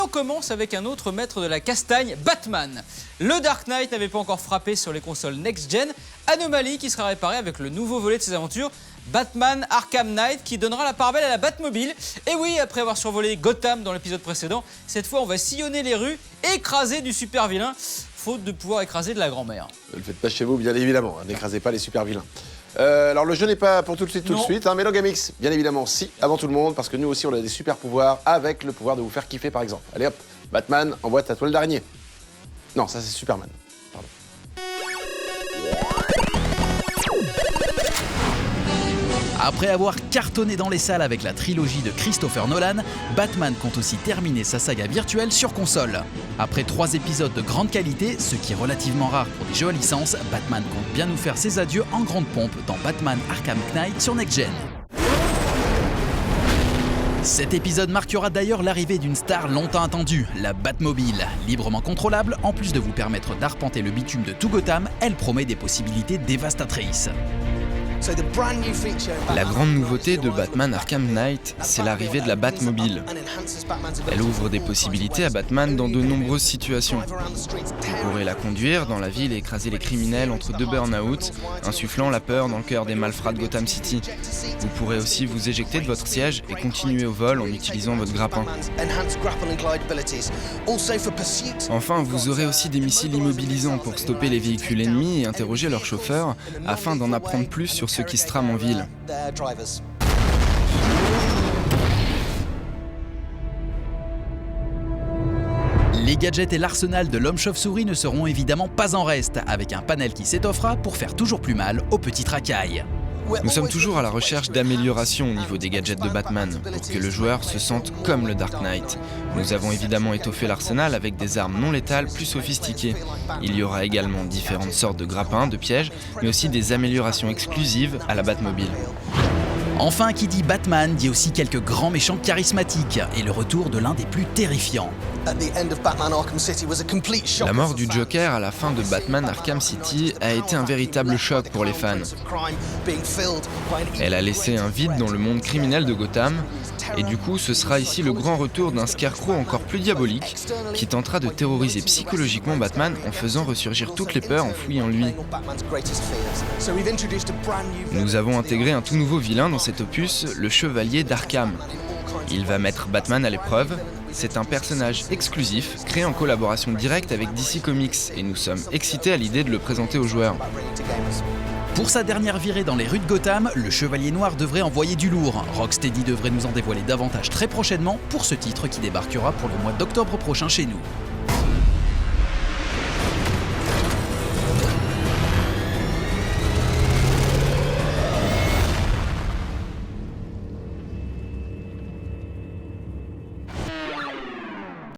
On commence avec un autre maître de la castagne, Batman. Le Dark Knight n'avait pas encore frappé sur les consoles next-gen, anomalie qui sera réparée avec le nouveau volet de ses aventures, Batman Arkham Knight, qui donnera la part belle à la Batmobile. Et oui, après avoir survolé Gotham dans l'épisode précédent, cette fois on va sillonner les rues, écraser du super vilain, faute de pouvoir écraser de la grand-mère. Ne le faites pas chez vous, bien évidemment, n'écrasez pas les super vilains. Alors le jeu n'est pas pour tout de suite, hein, mais Logamix, bien évidemment, si, avant tout le monde, parce que nous aussi on a des super pouvoirs, avec le pouvoir de vous faire kiffer par exemple. Allez hop, Batman envoie ta toile d'araignée. Non, ça c'est Superman. Pardon. Après avoir cartonné dans les salles avec la trilogie de Christopher Nolan, Batman compte aussi terminer sa saga virtuelle sur console. Après 3 épisodes de grande qualité, ce qui est relativement rare pour des jeux à licence, Batman compte bien nous faire ses adieux en grande pompe dans Batman Arkham Knight sur Next Gen. Cet épisode marquera d'ailleurs l'arrivée d'une star longtemps attendue, la Batmobile. Librement contrôlable, en plus de vous permettre d'arpenter le bitume de tout Gotham, elle promet des possibilités dévastatrices. La grande nouveauté de Batman Arkham Knight, c'est l'arrivée de la Batmobile. Elle ouvre des possibilités à Batman dans de nombreuses situations. Vous pourrez la conduire dans la ville et écraser les criminels entre 2 burn-out, insufflant la peur dans le cœur des malfrats de Gotham City. Vous pourrez aussi vous éjecter de votre siège et continuer au vol en utilisant votre grappin. Enfin, vous aurez aussi des missiles immobilisants pour stopper les véhicules ennemis et interroger leurs chauffeurs afin d'en apprendre plus sur ceux qui se trament en ville. Les gadgets et l'arsenal de l'homme chauve-souris ne seront évidemment pas en reste, avec un panel qui s'étoffera pour faire toujours plus mal aux petites racailles. Nous sommes toujours à la recherche d'améliorations au niveau des gadgets de Batman, pour que le joueur se sente comme le Dark Knight. Nous avons évidemment étoffé l'arsenal avec des armes non létales plus sophistiquées. Il y aura également différentes sortes de grappins, de pièges, mais aussi des améliorations exclusives à la Batmobile. Enfin, qui dit Batman dit aussi quelques grands méchants charismatiques et le retour de l'un des plus terrifiants. La mort du Joker à la fin de Batman Arkham City a été un véritable choc pour les fans. Elle a laissé un vide dans le monde criminel de Gotham, et du coup ce sera ici le grand retour d'un Scarecrow encore plus diabolique, qui tentera de terroriser psychologiquement Batman en faisant ressurgir toutes les peurs enfouies en lui. Nous avons intégré un tout nouveau vilain dans cet opus, le Chevalier d'Arkham. Il va mettre Batman à l'épreuve. C'est un personnage exclusif, créé en collaboration directe avec DC Comics, et nous sommes excités à l'idée de le présenter aux joueurs. Pour sa dernière virée dans les rues de Gotham, le Chevalier Noir devrait envoyer du lourd. Rocksteady devrait nous en dévoiler davantage très prochainement pour ce titre qui débarquera pour le mois d'octobre prochain chez nous.